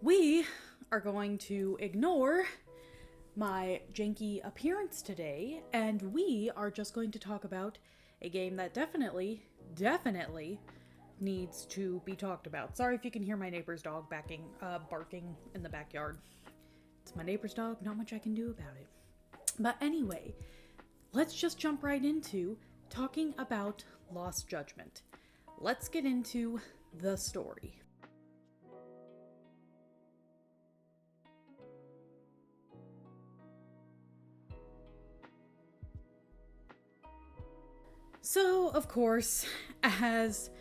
We are going to ignore my janky appearance today, and we are just going to talk about a game that definitely needs to be talked about. Sorry if you can hear my neighbor's dog barking in the backyard. It's my neighbor's dog, not much I can do about it. But anyway, let's just jump right into talking about Lost Judgment. Let's get into the story. So, of course, as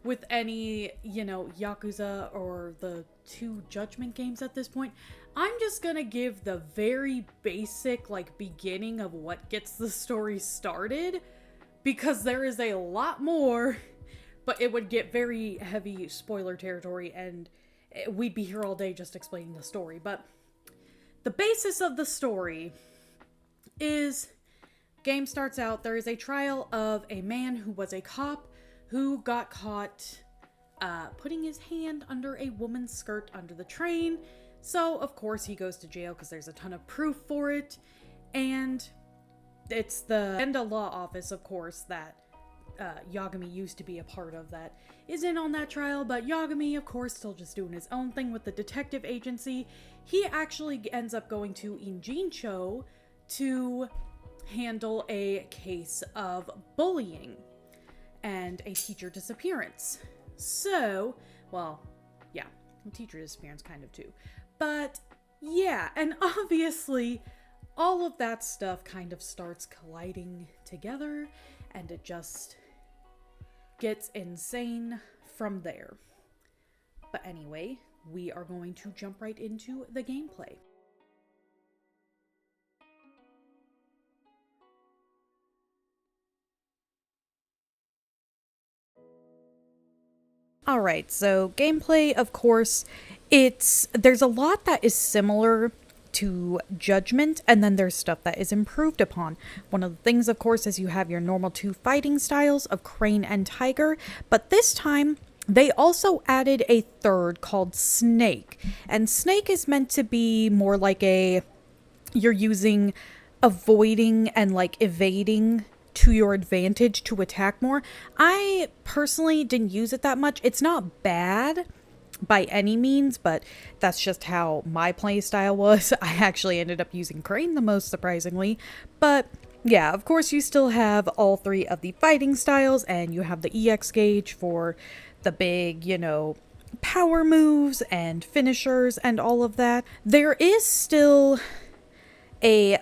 with any, Yakuza or the two Judgment games at this point, I'm just gonna give the very basic, beginning of what gets the story started, because there is a lot more, but it would get very heavy spoiler territory, and we'd be here all day just explaining the story. But the basis of the story is... Game starts out, there is a trial of a man who was a cop who got caught putting his hand under a woman's skirt under the train. So, of course, he goes to jail because there's a ton of proof for it. And it's the Enda Law Office, of course, that Yagami used to be a part of that is in on that trial. But Yagami, of course, still just doing his own thing with the detective agency. He actually ends up going to Injincho to handle a case of bullying and a teacher disappearance. So, teacher disappearance kind of too. But yeah, and obviously all of that stuff kind of starts colliding together and it just gets insane from there. But anyway, we are going to jump right into the gameplay. Alright, so gameplay, of course, there's a lot that is similar to Judgment, and then there's stuff that is improved upon. One of the things, of course, is you have your normal two fighting styles of Crane and Tiger, but this time, they also added a third called Snake. And Snake is meant to be more like you're using avoiding and evading to your advantage to attack more. I personally didn't use it that much. It's not bad by any means, but that's just how my play style was. I actually ended up using Crane the most, surprisingly. But yeah, of course you still have all three of the fighting styles, and you have the EX gauge for the big, power moves and finishers and all of that. There is still a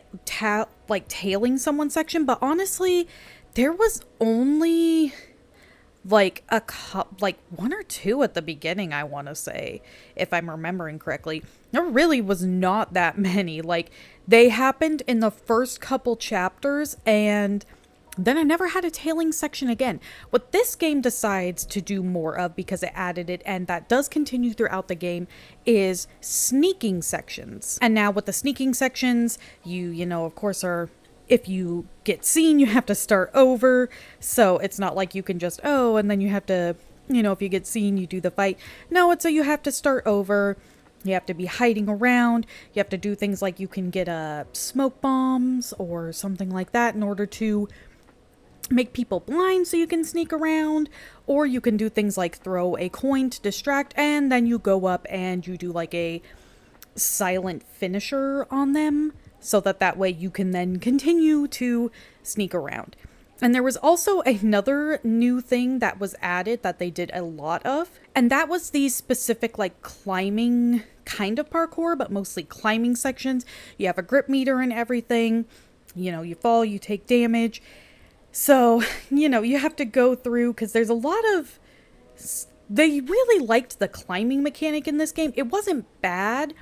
tailing someone section, but honestly, there was only one or two at the beginning, I want to say, if I'm remembering correctly. There really was not that many. They happened in the first couple chapters, and then I never had a tailing section again. What this game decides to do more of, because it added it, and that does continue throughout the game, is sneaking sections. And now with the sneaking sections, you of course if you get seen, you have to start over. So it's not like you can just, and then you have to, if you get seen, you do the fight. No, it's you have to start over. You have to be hiding around. You have to do things like you can get smoke bombs or something like that in order to make people blind so you can sneak around, or you can do things like throw a coin to distract, and then you go up and you do a silent finisher on them, so that way you can then continue to sneak around. And there was also another new thing that was added that they did a lot of, and that was these specific climbing kind of parkour, but mostly climbing sections. You have a grip meter and everything. You fall, you take damage. So, you have to go through, because there's a lot of... They really liked the climbing mechanic in this game. It wasn't bad,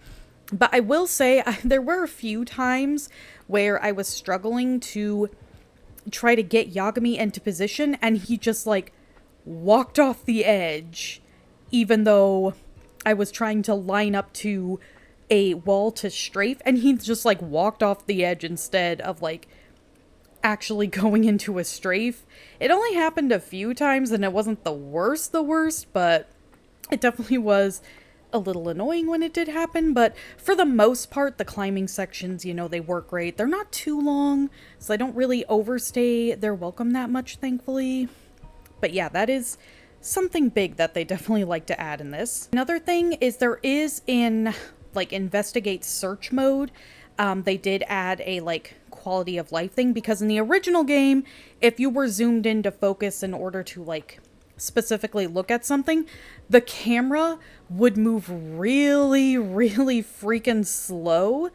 but I will say there were a few times where I was struggling to try to get Yagami into position, and he just, walked off the edge, even though I was trying to line up to a wall to strafe, and he just, walked off the edge instead of, actually going into a strafe. It only happened a few times, and it wasn't the worst, but it definitely was a little annoying when it did happen, but for the most part, the climbing sections, you know, they work great. They're not too long, so they don't really overstay their welcome that much, thankfully. But yeah, that is something big that they definitely like to add in this. Another thing is there is in like investigate search mode, they did add a like quality of life thing, because in the original game, if you were zoomed in to focus in order to like specifically look at something, the camera would move really, really freaking slow.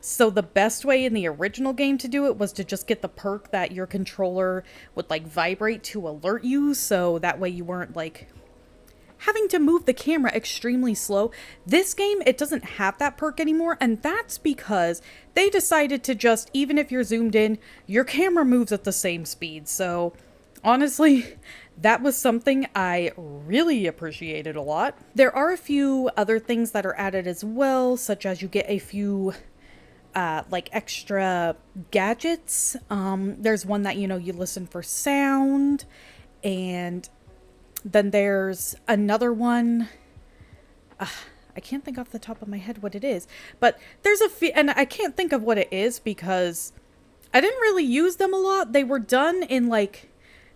So the best way in the original game to do it was to just get the perk that your controller would like vibrate to alert you, so that way you weren't like having to move the camera extremely slow. This game, it doesn't have that perk anymore, and that's because they decided to just, even if you're zoomed in, your camera moves at the same speed. So honestly, that was something I really appreciated a lot. There are a few other things that are added as well, such as you get a few like extra gadgets. There's one that, you know, you listen for sound, and then there's another one. I can't think off the top of my head what it is, but there's a few, and I can't think of what it is because I didn't really use them a lot. They were done in like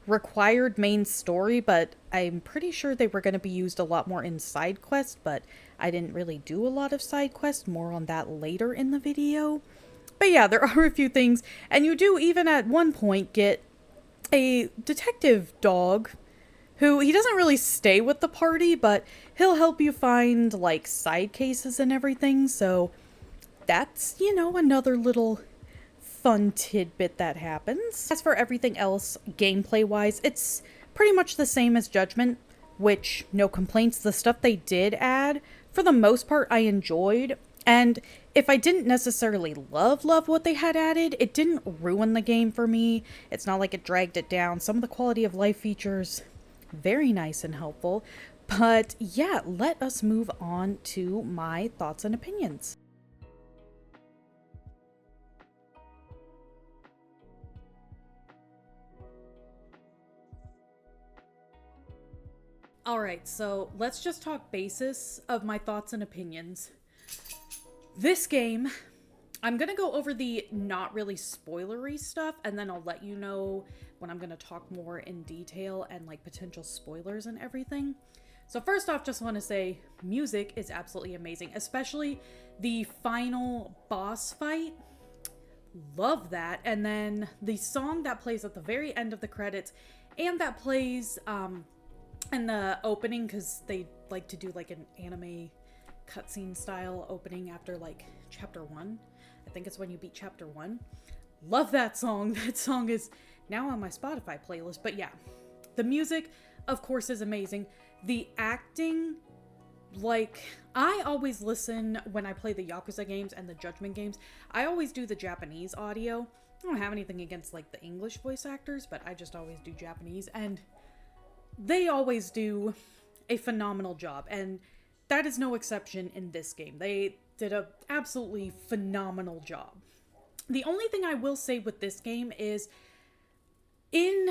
required main story, but I'm pretty sure they were going to be used a lot more in side quests, but I didn't really do a lot of side quests. More on that later in the video. But yeah, there are a few things, and you do even at one point get a detective dog who, he doesn't really stay with the party, but he'll help you find like side cases and everything. So that's, you know, another little fun tidbit that happens. As for everything else, gameplay wise, it's pretty much the same as Judgment, which no complaints. The stuff they did add, for the most part, I enjoyed. And if I didn't necessarily love what they had added, it didn't ruin the game for me. It's not like it dragged it down. Some of the quality of life features, very nice and helpful. But yeah, let us move on to my thoughts and opinions. Alright, so let's just talk basis of my thoughts and opinions. This game, I'm gonna go over the not really spoilery stuff, and then I'll let you know when I'm gonna talk more in detail and like potential spoilers and everything. So first off, just want to say music is absolutely amazing, especially the final boss fight. Love that. And then the song that plays at the very end of the credits, and that plays in the opening, because they like to do like an anime cutscene style opening after like chapter 1. I think it's when you beat chapter 1. Love that song. That song is now on my Spotify playlist. But yeah, the music, of course, is amazing. The acting, like, I always listen when I play the Yakuza games and the Judgment games. I always do the Japanese audio. I don't have anything against like the English voice actors, but I just always do Japanese, and they always do a phenomenal job, and that is no exception in this game. They did an absolutely phenomenal job. The only thing I will say with this game is in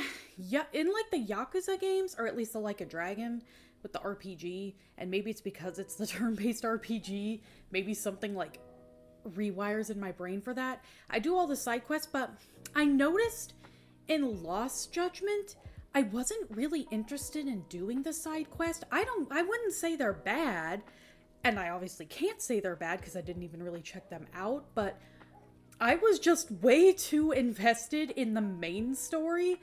like the Yakuza games, or at least the Like a Dragon with the RPG, and maybe it's because it's the turn-based RPG, maybe something like rewires in my brain for that. I do all the side quests, but I noticed in Lost Judgment, I wasn't really interested in doing the side quest. I wouldn't say they're bad, and I obviously can't say they're bad because I didn't even really check them out, but I was just way too invested in the main story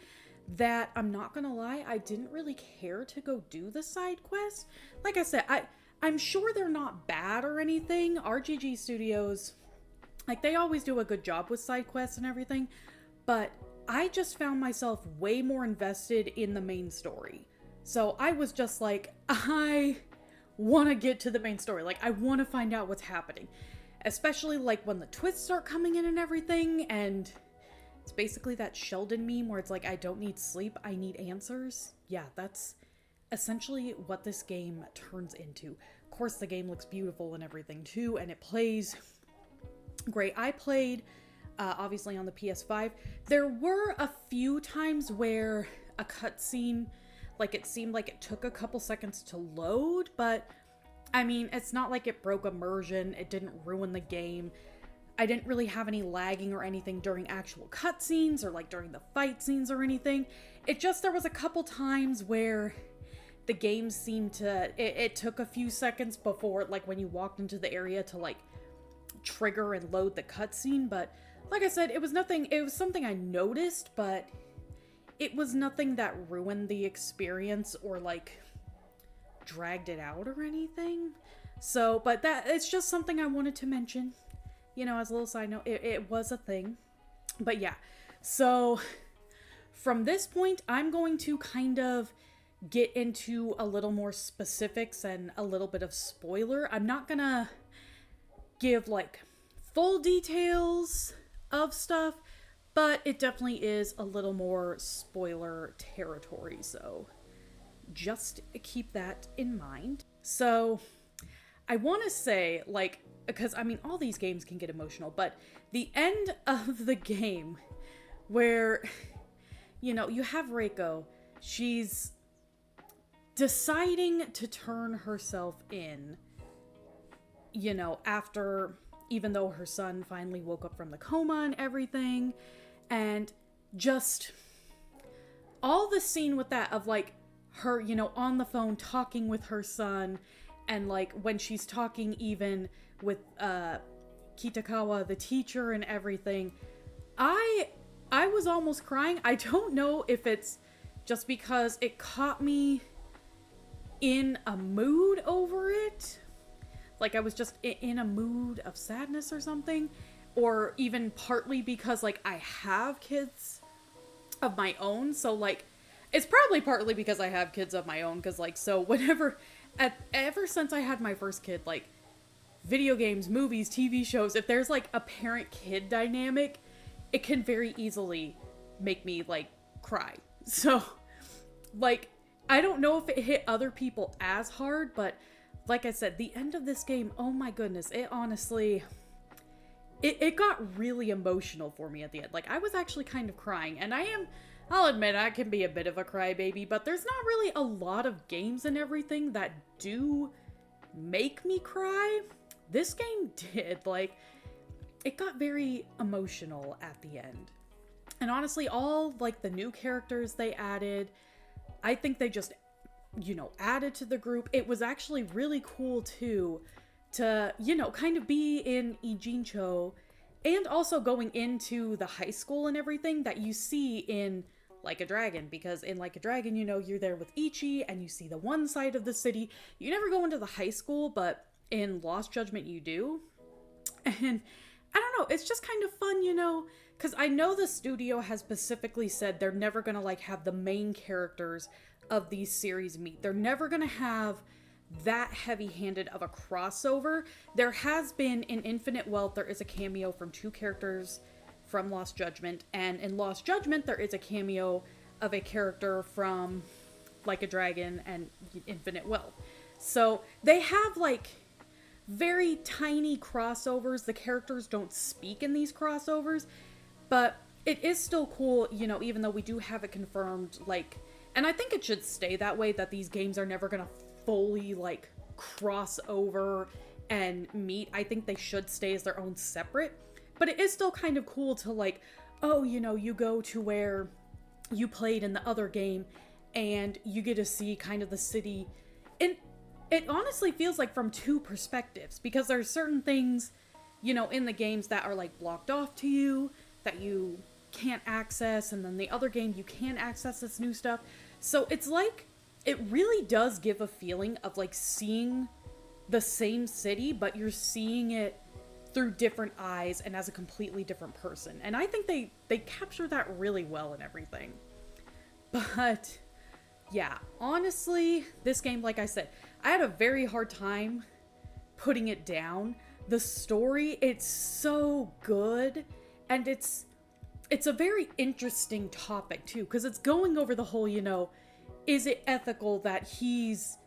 that, I'm not gonna lie, I didn't really care to go do the side quest. Like I said, I'm sure they're not bad or anything. RGG Studios, like, they always do a good job with side quests and everything, but I just found myself way more invested in the main story. So I was just like, I want to get to the main story. Like, I want to find out what's happening. Especially like when the twists start coming in and everything, and it's basically that Sheldon meme where it's like, I don't need sleep, I need answers. Yeah, that's essentially what this game turns into. Of course, the game looks beautiful and everything too, and it plays great. I played obviously on the PS5. There were a few times where a cutscene, like, it seemed like it took a couple seconds to load, but I mean, it's not like it broke immersion, it didn't ruin the game. I didn't really have any lagging or anything during actual cutscenes or like during the fight scenes or anything. It just, there was a couple times where the game seemed to, it took a few seconds before, like when you walked into the area to like trigger and load the cutscene. But like I said, it was nothing, it was something I noticed, but it was nothing that ruined the experience or like dragged it out or anything. So, but that, it's just something I wanted to mention, you know, as a little side note. It was a thing. But yeah, so from this point, I'm going to kind of get into a little more specifics and a little bit of spoiler. I'm not gonna give like full details of stuff, but it definitely is a little more spoiler territory, so just keep that in mind. So I want to say, like, because I mean, all these games can get emotional, but the end of the game where, you know, you have Reiko, she's deciding to turn herself in, you know, after, even though her son finally woke up from the coma and everything, and just all the scene with that of like her, you know, on the phone talking with her son, and like when she's talking even with Kitakawa, the teacher, and everything, I was almost crying. I don't know if it's just because it caught me in a mood over it, like I was just in a mood of sadness or something, or even partly because like I have kids of my own, so like it's probably partly because I have kids of my own, because like, so whenever, ever since I had my first kid, like video games, movies, TV shows, if there's like a parent-kid dynamic, it can very easily make me like cry. So like, I don't know if it hit other people as hard, but like I said, the end of this game, oh my goodness, it honestly, it got really emotional for me at the end. Like, I was actually kind of crying, and I'll admit, I can be a bit of a crybaby, but there's not really a lot of games and everything that do make me cry. This game did. Like, it got very emotional at the end. And honestly, all, like, the new characters they added, I think they just, you know, added to the group. It was actually really cool, too, to, you know, kind of be in Ijincho, and also going into the high school and everything that you see in Like a Dragon, because in Like a Dragon, you know, you're there with Ichi, and you see the one side of the city. You never go into the high school, but in Lost Judgment, you do. And I don't know, it's just kind of fun, you know, because I know the studio has specifically said they're never gonna, like, have the main characters of these series meet. They're never gonna have that heavy-handed of a crossover. There has been in Infinite Wealth, there is a cameo from two characters from Lost Judgment, and in Lost Judgment there is a cameo of a character from Like a Dragon and Infinite Wealth. So they have like very tiny crossovers. The characters don't speak in these crossovers, but it is still cool, you know, even though we do have it confirmed, like, and I think it should stay that way, that these games are never gonna fully like cross over and meet. I think they should stay as their own separate, but it is still kind of cool to like, oh, you know, you go to where you played in the other game and you get to see kind of the city, and it honestly feels like from two perspectives, because there's certain things, you know, in the games that are like blocked off to you that you can't access, and then the other game you can access this new stuff. So it's like, it really does give a feeling of like seeing the same city, but you're seeing it through different eyes and as a completely different person. And I think they capture that really well and everything. But yeah, honestly, this game, like I said, I had a very hard time putting it down. The story, it's so good, and it's a very interesting topic too, because it's going over the whole, you know, is it ethical that he's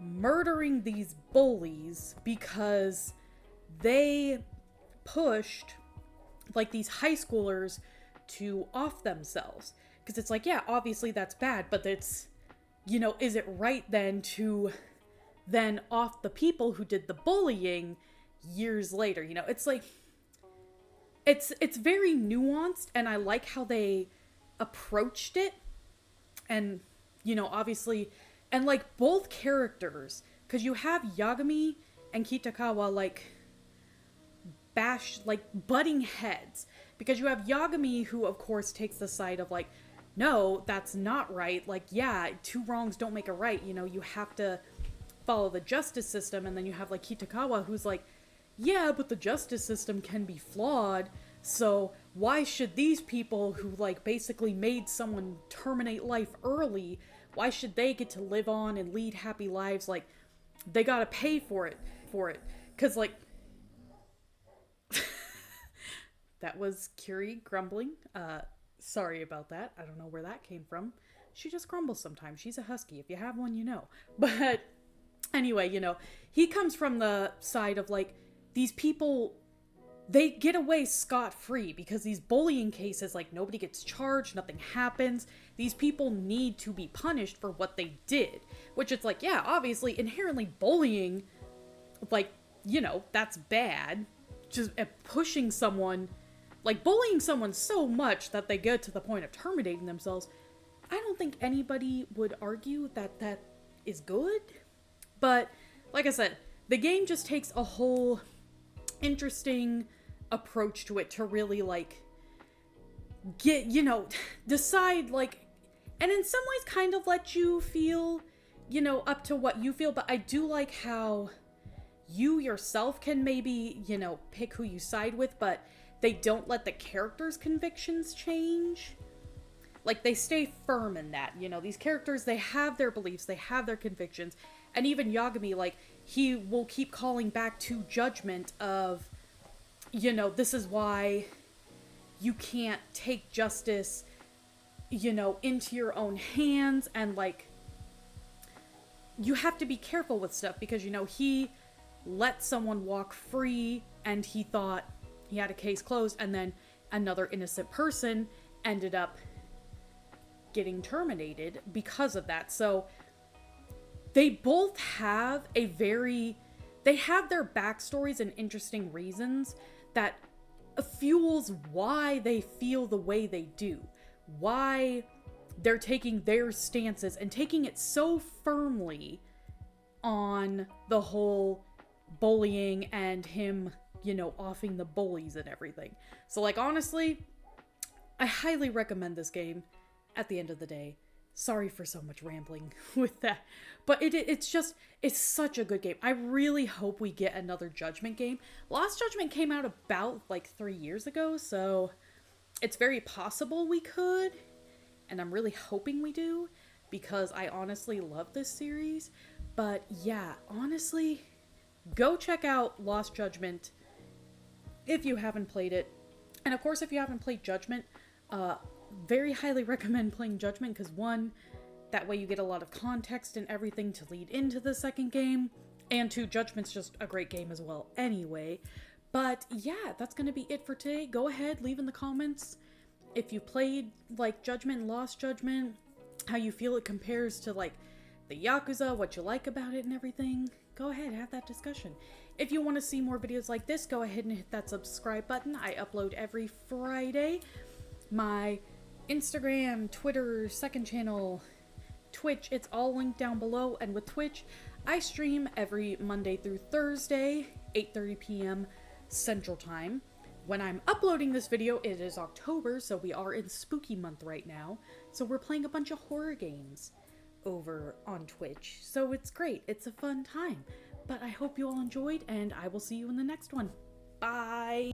murdering these bullies because they pushed like these high schoolers to off themselves? Because it's like, yeah, obviously that's bad, but it's, you know, is it right then to then off the people who did the bullying years later. You know, it's like it's very nuanced, and I like how they approached it. And you know, obviously, and like both characters, because you have Yagami and Kitakawa like butting heads, because you have Yagami, who of course takes the side of like, no, that's not right, like, yeah, two wrongs don't make a right, you know, you have to follow the justice system. And then you have like Kitakawa, who's like, yeah, but the justice system can be flawed, so why should these people who like basically made someone terminate life early, why should they get to live on and lead happy lives? Like, they gotta pay for it. Because like that was Curie grumbling. Sorry about that. I don't know where that came from. She just grumbles sometimes. She's a husky. If you have one, you know. But anyway, you know, he comes from the side of like, these people, they get away scot-free because these bullying cases, like, nobody gets charged, nothing happens. These people need to be punished for what they did. Which it's like, yeah, obviously, inherently bullying, like, you know, that's bad. Just pushing someone, like, bullying someone so much that they get to the point of terminating themselves. I don't think anybody would argue that that is good. But, like I said, the game just takes a whole interesting approach to it to really, like, get, you know, decide, like, and in some ways kind of let you feel, you know, up to what you feel. But I do like how you yourself can maybe, you know, pick who you side with, but they don't let the characters' convictions change. Like, they stay firm in that, you know, these characters, they have their beliefs, they have their convictions, and even Yagami, like, he will keep calling back to judgment of, you know, this is why you can't take justice, you know, into your own hands, and, like, you have to be careful with stuff, because, you know, he let someone walk free, and he thought he had a case closed, and then another innocent person ended up getting terminated because of that. So they both have they have their backstories and interesting reasons that fuels why they feel the way they do, why they're taking their stances and taking it so firmly on the whole bullying and him, you know, offing the bullies and everything. So, like, honestly, I highly recommend this game. At the end of the day, sorry for so much rambling with that, but it's such a good game. I really hope we get another Judgment game. Lost Judgment came out about like 3 years ago, so it's very possible we could, and I'm really hoping we do, because I honestly love this series. But yeah, honestly, go check out Lost Judgment if you haven't played it. And of course, if you haven't played Judgment, very highly recommend playing Judgment, because one, that way you get a lot of context and everything to lead into the second game, and two, Judgment's just a great game as well anyway. But yeah, that's gonna be it for today. Go ahead, leave in the comments if you played like Judgment, Lost Judgment, how you feel it compares to like the Yakuza, what you like about it and everything. Go ahead, have that discussion. If you want to see more videos like this, go ahead and hit that subscribe button. I upload every Friday. My Instagram, Twitter, second channel, Twitch, it's all linked down below. And with Twitch, I stream every Monday through Thursday, 8:30 p.m. Central Time. When I'm uploading this video, it is October, so we are in spooky month right now. So we're playing a bunch of horror games over on Twitch. So it's great. It's a fun time. But I hope you all enjoyed, and I will see you in the next one. Bye!